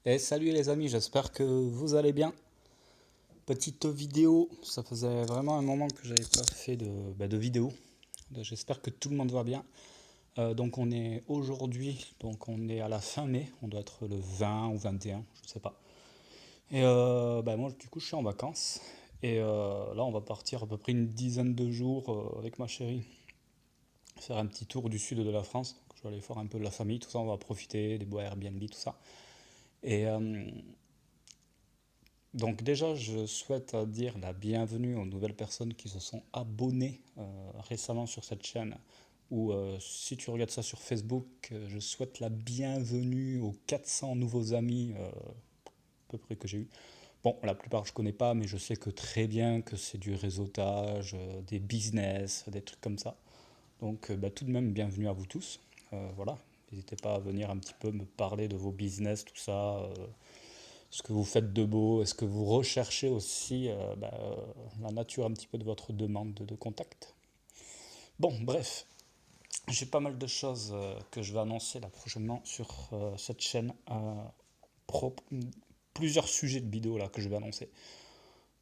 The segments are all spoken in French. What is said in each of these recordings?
Et salut les amis, j'espère que vous allez bien. Petite vidéo, ça faisait vraiment un moment que j'avais pas fait de vidéo. J'espère que tout le monde va bien. Donc on est aujourd'hui, donc on est à la fin mai, on doit être le 20 ou 21, je sais pas. Et moi du coup je suis en vacances. Et là on va partir à peu près une dizaine de jours avec ma chérie, faire un petit tour du sud de la France. Donc, je vais aller voir un peu de la famille, tout ça, on va profiter des bois Airbnb, tout ça. Et donc déjà, je souhaite dire la bienvenue aux nouvelles personnes qui se sont abonnées récemment sur cette chaîne. Ou si tu regardes ça sur Facebook, je souhaite la bienvenue aux 400 nouveaux amis à peu près que j'ai eu. Bon, la plupart je connais pas, mais je sais que très bien que c'est du réseautage, des business, des trucs comme ça. Donc tout de même, bienvenue à vous tous. Voilà, n'hésitez pas à venir un petit peu me parler de vos business, tout ça. Ce que vous faites de beau, est-ce que vous recherchez aussi la nature un petit peu de votre demande de contact. Bon, bref, j'ai pas mal de choses que je vais annoncer là prochainement sur cette chaîne. Pro- Plusieurs sujets de vidéos là que je vais annoncer.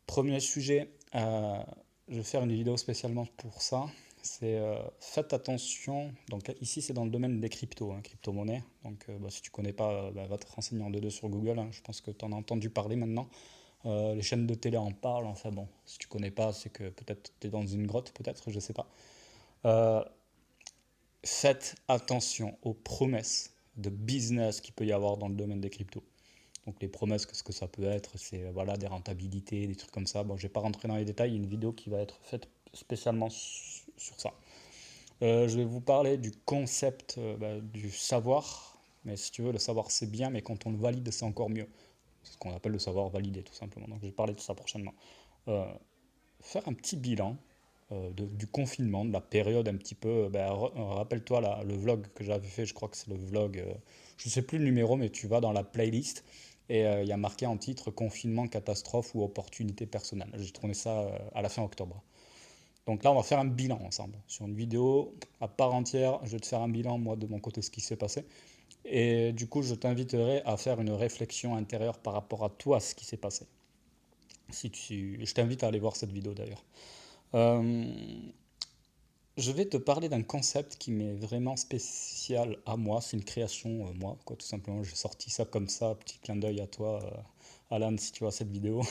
Premier sujet, je vais faire une vidéo spécialement pour ça. C'est faites attention. Donc ici c'est dans le domaine des cryptos, hein, crypto-monnaies. Donc si tu connais pas, va te renseigner en deux sur Google, hein. Je pense que tu en as entendu parler maintenant. Les chaînes de télé en parlent. Enfin bon, si tu connais pas, c'est que peut-être tu es dans une grotte, peut-être, je sais pas. Euh, Faites attention aux promesses de business qu'il peut y avoir dans le domaine des cryptos. Donc les promesses, qu'est-ce que ça peut être? C'est voilà, des rentabilités, des trucs comme ça. Bon, je vais pas rentrer dans les détails, il y a une vidéo qui va être faite spécialement sur ça. Je vais vous parler du concept du savoir. Mais si tu veux, le savoir c'est bien, mais quand on le valide, c'est encore mieux. C'est ce qu'on appelle le savoir validé, tout simplement. Donc je vais parler de ça prochainement. Euh, Faire un petit bilan du confinement, de la période un petit peu. Rappelle-toi le vlog que j'avais fait, je crois que c'est le vlog, je ne sais plus le numéro, mais tu vas dans la playlist et il y a marqué en titre confinement, catastrophe ou opportunité personnelle. J'ai tourné ça à la fin octobre. Donc là, on va faire un bilan ensemble. Sur une vidéo à part entière, je vais te faire un bilan, moi, de mon côté, ce qui s'est passé. Et du coup, je t'inviterai à faire une réflexion intérieure par rapport à toi, ce qui s'est passé. Je t'invite à aller voir cette vidéo d'ailleurs. Euh, je vais te parler d'un concept qui m'est vraiment spécial à moi. C'est une création, moi, quoi, tout simplement. J'ai sorti ça comme ça. Petit clin d'œil à toi, Alan, si tu vois cette vidéo.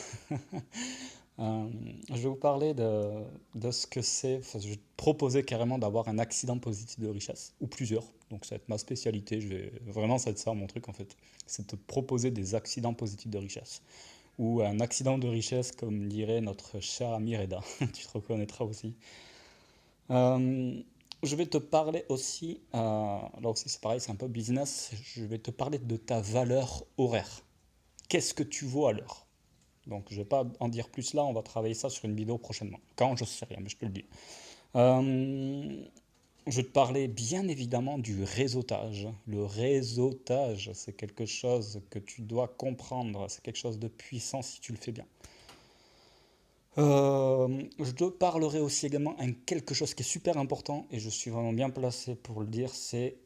Euh, je vais vous parler de ce que c'est. Enfin, je vais te proposer carrément d'avoir un accident positif de richesse, ou plusieurs. Donc, ça va être ma spécialité. Vraiment, ça va être ça mon truc en fait. C'est de te proposer des accidents positifs de richesse. Ou un accident de richesse, comme dirait notre cher ami Reda. Tu te reconnaîtras aussi. Euh, je vais te parler aussi, là aussi c'est pareil, c'est un peu business, je vais te parler de ta valeur horaire. Qu'est-ce que tu vaux à l'heure? Donc je ne vais pas en dire plus là, on va travailler ça sur une vidéo prochainement. Quand, je sais rien, mais je te le dis. Euh, je vais te parler bien évidemment du réseautage. Le réseautage, c'est quelque chose que tu dois comprendre, c'est quelque chose de puissant si tu le fais bien. Je te parlerai aussi également de quelque chose qui est super important et je suis vraiment bien placé pour le dire, c'est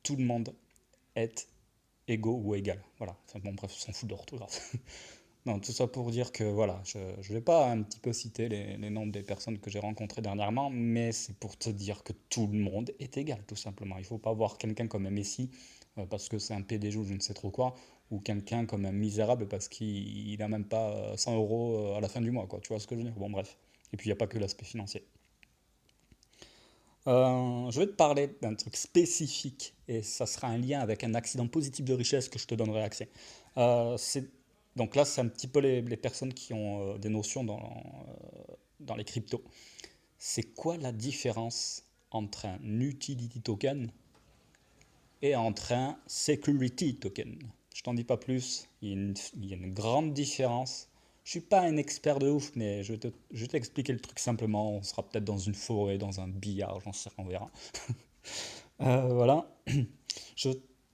tout le monde est égaux ou égal. Voilà, enfin bon bref, on s'en fout de l'orthographe. Non, tout ça pour dire que voilà, je ne vais pas un petit peu citer les noms des personnes que j'ai rencontrées dernièrement, mais c'est pour te dire que tout le monde est égal, tout simplement. Il ne faut pas voir quelqu'un comme un Messi parce que c'est un PDG ou je ne sais trop quoi, ou quelqu'un comme un misérable parce qu'il n'a même pas 100 euros à la fin du mois, quoi. Tu vois ce que je veux dire? Bon, bref. Et puis il n'y a pas que l'aspect financier. Je vais te parler d'un truc spécifique et ça sera un lien avec un accident positif de richesse que je te donnerai accès. C'est donc là, c'est un petit peu les personnes qui ont des notions dans les cryptos. C'est quoi la différence entre un utility token et entre un security token? Je t'en dis pas plus, il y a une grande différence. Je suis pas un expert de ouf, mais je vais t'expliquer le truc simplement. On sera peut-être dans une forêt, dans un billard, j'en sais rien, on verra. Voilà. Je,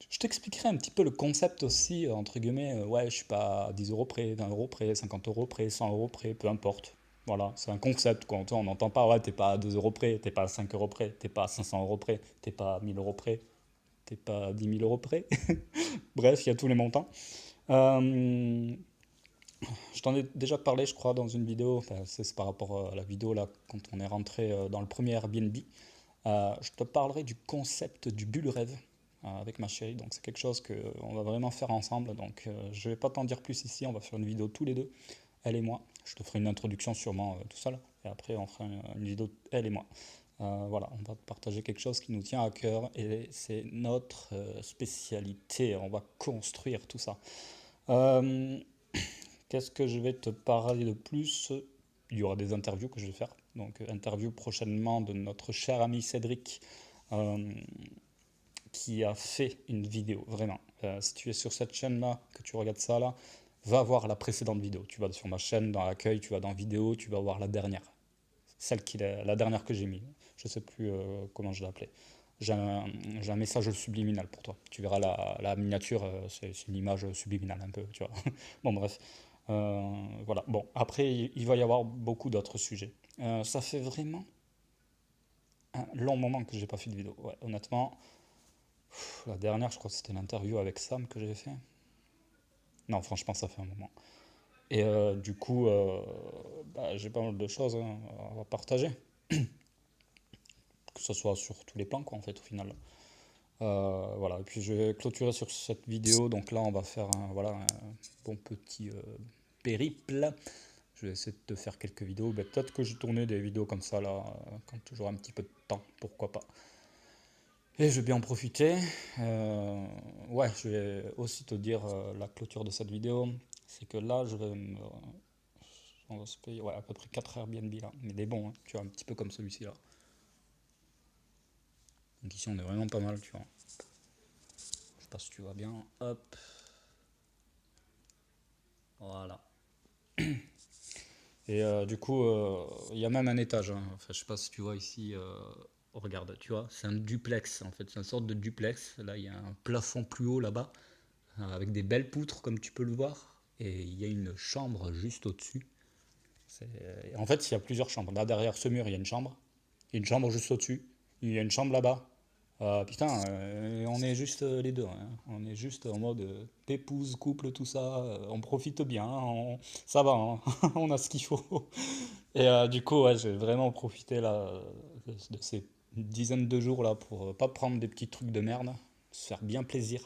je t'expliquerai un petit peu le concept aussi, entre guillemets. Ouais, je suis pas à 10 euros près, 20 euros près, 50 euros près, 100 euros près, peu importe. Voilà, c'est un concept, quoi. On n'entend pas, ouais, t'es pas à 2 euros près, t'es pas à 5 euros près, t'es pas à 500 euros près, t'es pas à 1000 euros près, t'es pas à 10 000 euros près. Bref, il y a tous les montants. Euh, je t'en ai déjà parlé, je crois, dans une vidéo. Enfin, c'est par rapport à la vidéo là, quand on est rentré dans le premier Airbnb. Je te parlerai du concept du bulle rêve avec ma chérie. Donc c'est quelque chose que on va vraiment faire ensemble. Donc je vais pas t'en dire plus ici. On va faire une vidéo tous les deux, elle et moi. Je te ferai une introduction sûrement tout seul. Et après on fera une vidéo elle et moi. Voilà, on va partager quelque chose qui nous tient à cœur et c'est notre spécialité. On va construire tout ça. Euh, Qu'est-ce que je vais te parler de plus? Il y aura des interviews que je vais faire. Donc, interview prochainement de notre cher ami Cédric, euh, qui a fait une vidéo, vraiment. Si tu es sur cette chaîne-là, que tu regardes ça là, va voir la précédente vidéo. Tu vas sur ma chaîne, dans l'accueil, tu vas dans vidéo, tu vas voir la dernière. La dernière que j'ai mis. Je sais plus comment je l'ai appelée. J'ai un message subliminal pour toi. Tu verras la miniature, c'est une image subliminale un peu, tu vois. Bon, bref. Voilà. Bon, après, il va y avoir beaucoup d'autres sujets. Ça fait vraiment un long moment que j'ai pas fait de vidéo. Ouais, honnêtement, la dernière, je crois que c'était l'interview avec Sam que j'ai fait. Non, franchement, ça fait un moment. Et du coup, bah, j'ai pas mal de choses hein, à partager. Que ce soit sur tous les plans, quoi, en fait, au final. Voilà, et puis je vais clôturer sur cette vidéo. Donc là, on va faire voilà, un bon petit périple. Je vais essayer de te faire quelques vidéos. Ben, peut-être que j'ai tourné des vidéos comme ça, là, quand j'aurai un petit peu de temps, pourquoi pas. Et je vais bien en profiter. Ouais, je vais aussi te dire la clôture de cette vidéo. C'est que là, on va se payer ouais, à peu près 4 Airbnb là. Mais des bons, hein, tu vois, un petit peu comme celui-ci là. Donc ici, on est vraiment pas mal, tu vois. Je sais pas si tu vois bien. Hop, voilà. Et du coup, il y a même un étage, hein. Enfin, je sais pas si tu vois ici. Regarde, tu vois, c'est un duplex en fait, c'est une sorte de duplex. Là, il y a un plafond plus haut là-bas, avec des belles poutres comme tu peux le voir. Et il y a une chambre juste au-dessus. En fait, il y a plusieurs chambres. Là, derrière ce mur, il y a une chambre. Il y a une chambre juste au-dessus. Il y a une chambre là-bas. Putain, on est juste les deux, hein. On est juste en mode épouse, couple, tout ça. On profite bien, hein. Ça va, hein. On a ce qu'il faut. Et du coup, ouais, j'ai vraiment profité là, de ces dizaines de jours là pour pas prendre des petits trucs de merde, se faire bien plaisir.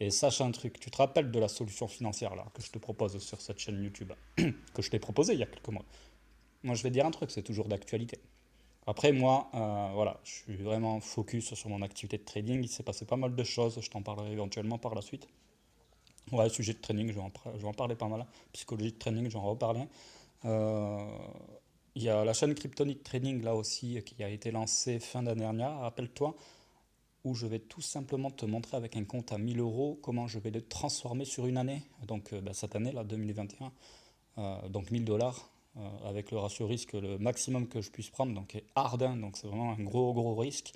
Et sache un truc, tu te rappelles de la solution financière là que je te propose sur cette chaîne YouTube, que je t'ai proposé il y a quelques mois. Moi, je vais te dire un truc, c'est toujours d'actualité. Après, moi, voilà, je suis vraiment focus sur mon activité de trading. Il s'est passé pas mal de choses, je t'en parlerai éventuellement par la suite. Ouais, sujet de trading, je vais en parler pas mal. Psychologie de trading, je vais en reparler. Euh, il y a la chaîne Kryptonic Trading là aussi qui a été lancée fin d'année dernière, rappelle-toi, où je vais tout simplement te montrer avec un compte à 1000 euros comment je vais le transformer sur une année. Donc bah, cette année là, 2021, donc 1000 dollars avec le ratio risque le maximum que je puisse prendre, donc est hard, hein, donc c'est vraiment un gros gros risque,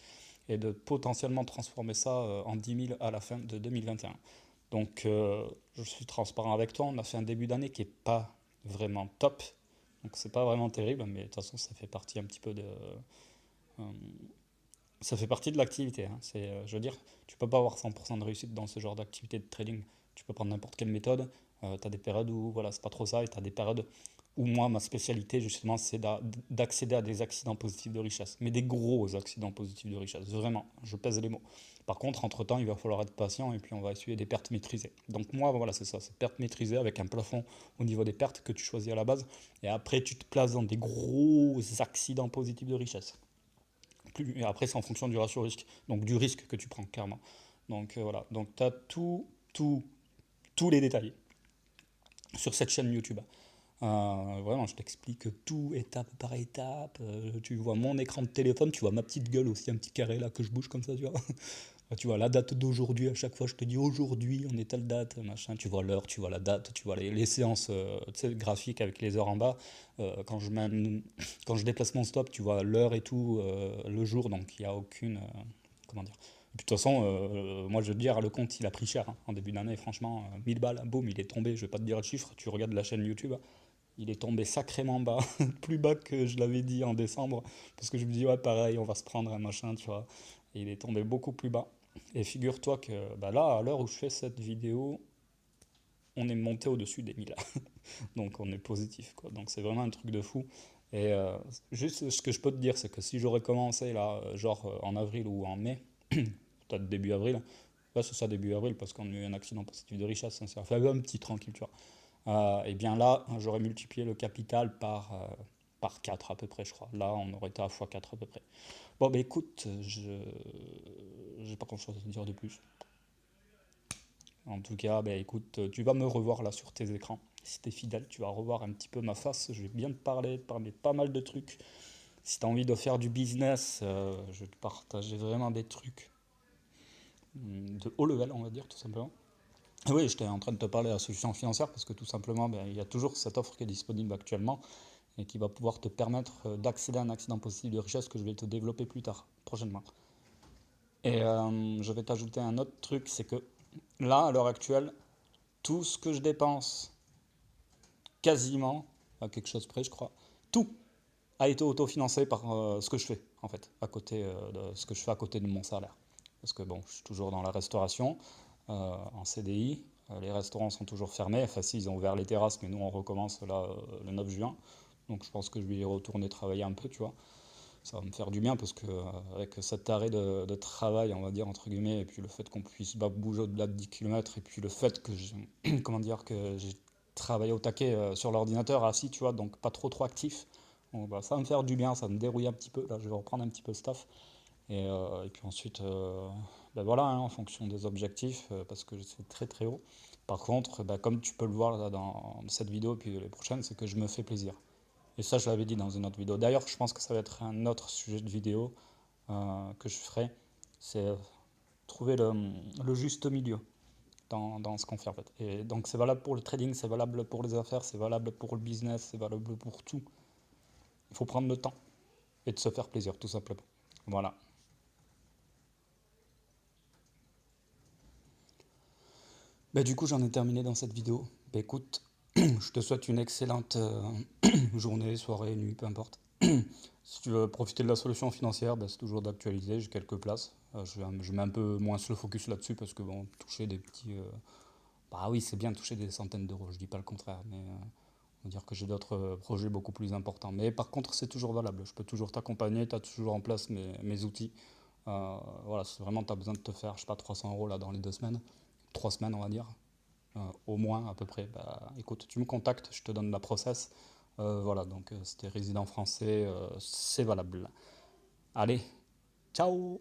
et de potentiellement transformer ça en 10 000 à la fin de 2021. Donc je suis transparent avec toi, on a fait un début d'année qui est pas vraiment top, donc c'est pas vraiment terrible, mais de toute façon ça fait partie un petit peu euh, ça fait partie de l'activité, hein. Je veux dire, tu peux pas avoir 100% de réussite dans ce genre d'activité de trading. Tu peux prendre n'importe quelle méthode. Tu as des périodes où voilà, c'est pas trop ça, et tu as des périodes où moi, ma spécialité, justement, c'est d'accéder à des accidents positifs de richesse. Mais des gros accidents positifs de richesse, vraiment, je pèse les mots. Par contre, entre-temps, il va falloir être patient et puis on va essuyer des pertes maîtrisées. Donc moi, voilà, c'est ça, c'est pertes maîtrisées avec un plafond au niveau des pertes que tu choisis à la base. Et après, tu te places dans des gros accidents positifs de richesse. Et après, c'est en fonction du ratio risque, donc du risque que tu prends, clairement. Donc voilà, donc tu as tous les détails sur cette chaîne YouTube. Vraiment, je t'explique tout étape par étape. Tu vois mon écran de téléphone, tu vois ma petite gueule aussi, un petit carré là que je bouge comme ça, tu vois. Tu vois la date d'aujourd'hui, à chaque fois je te dis aujourd'hui, on est telle date, machin. Tu vois l'heure, tu vois la date, tu vois les séances graphiques avec les heures en bas. Quand je déplace mon stop, tu vois l'heure et tout, le jour, donc il n'y a aucune. Comment dire. Et puis de toute façon, moi je veux te dire, le compte il a pris cher hein, en début d'année, franchement, 1000 balles, boum, il est tombé. Je vais pas te dire le chiffre, tu regardes la chaîne YouTube, il est tombé sacrément bas, plus bas que je l'avais dit en décembre, parce que je me dis, ouais, pareil, on va se prendre un machin, tu vois. Et il est tombé beaucoup plus bas. Et figure-toi que bah là, à l'heure où je fais cette vidéo, on est monté au-dessus des 1000. Donc on est positif, quoi. Donc c'est vraiment un truc de fou. Et juste ce que je peux te dire, c'est que si j'aurais commencé là, genre en avril ou en mai, peut-être début avril, ouais, c'est ça, début avril, parce qu'on a eu un accident positif de richesse, hein, ça fait un petit tranquille, tu vois. Et bien là, j'aurais multiplié le capital par 4 à peu près, je crois. Là, on aurait été à x4 à peu près. Bon, bah écoute, je j'ai pas grand-chose à te dire de plus. En tout cas, bah écoute, tu vas me revoir là sur tes écrans. Si t'es fidèle, tu vas revoir un petit peu ma face. Je vais bien te parler, te parler pas mal de trucs. Si t'as envie de faire du business, je vais te partager vraiment des trucs de haut level, on va dire, tout simplement. Et oui, j'étais en train de te parler de la solution financière parce que tout simplement, ben, il y a toujours cette offre qui est disponible actuellement et qui va pouvoir te permettre d'accéder à un accident possible de richesse que je vais te développer plus tard, prochainement. Et je vais t'ajouter un autre truc, c'est que là, à l'heure actuelle, tout ce que je dépense, quasiment, à quelque chose près, je crois, tout a été autofinancé par ce que je fais, en fait, à côté de ce que je fais à côté de mon salaire. Parce que bon, je suis toujours dans la restauration, en CDI, les restaurants sont toujours fermés, enfin si, ils ont ouvert les terrasses, mais nous on recommence là le 9 juin, donc je pense que je vais y retourner travailler un peu, tu vois. Ça va me faire du bien parce que avec cet arrêt de travail, on va dire entre guillemets, et puis le fait qu'on puisse pas bouger au-delà de 10 km, et puis le fait que j'ai, comment dire, que j'ai travaillé au taquet sur l'ordinateur assis, tu vois, donc pas trop actif. Bon, bah, ça va me faire du bien, ça va me dérouiller un petit peu. Là, je vais reprendre un petit peu le staff. Et puis ensuite, ben voilà, hein, en fonction des objectifs, parce que c'est très haut. Par contre, ben, comme tu peux le voir là, dans cette vidéo, puis les prochaines, c'est que je me fais plaisir. Et ça, je l'avais dit dans une autre vidéo. D'ailleurs, je pense que ça va être un autre sujet de vidéo que je ferai. C'est trouver le juste milieu dans ce qu'on fait en fait. Et donc c'est valable pour le trading, c'est valable pour les affaires, c'est valable pour le business, c'est valable pour tout. Il faut prendre le temps et de se faire plaisir, tout simplement. Voilà. Bah, du coup, j'en ai terminé dans cette vidéo. Bah, écoute, je te souhaite une excellente journée, soirée, nuit, peu importe. Si tu veux profiter de la solution financière, bah, c'est toujours d'actualiser, j'ai quelques places. Je mets un peu moins le focus là-dessus parce que bon, toucher des petits... bah oui, c'est bien de toucher des centaines d'euros, je dis pas le contraire, mais on va dire que j'ai d'autres projets beaucoup plus importants. Mais par contre, c'est toujours valable, je peux toujours t'accompagner, tu as toujours en place mes outils. Voilà, si vraiment tu as besoin de te faire, je sais pas, 300 euros là dans les 2 semaines, 3 semaines on va dire, au moins à peu près, bah écoute, tu me contactes, je te donne la process. Voilà, donc si tu es résident français, c'est valable. Allez, ciao!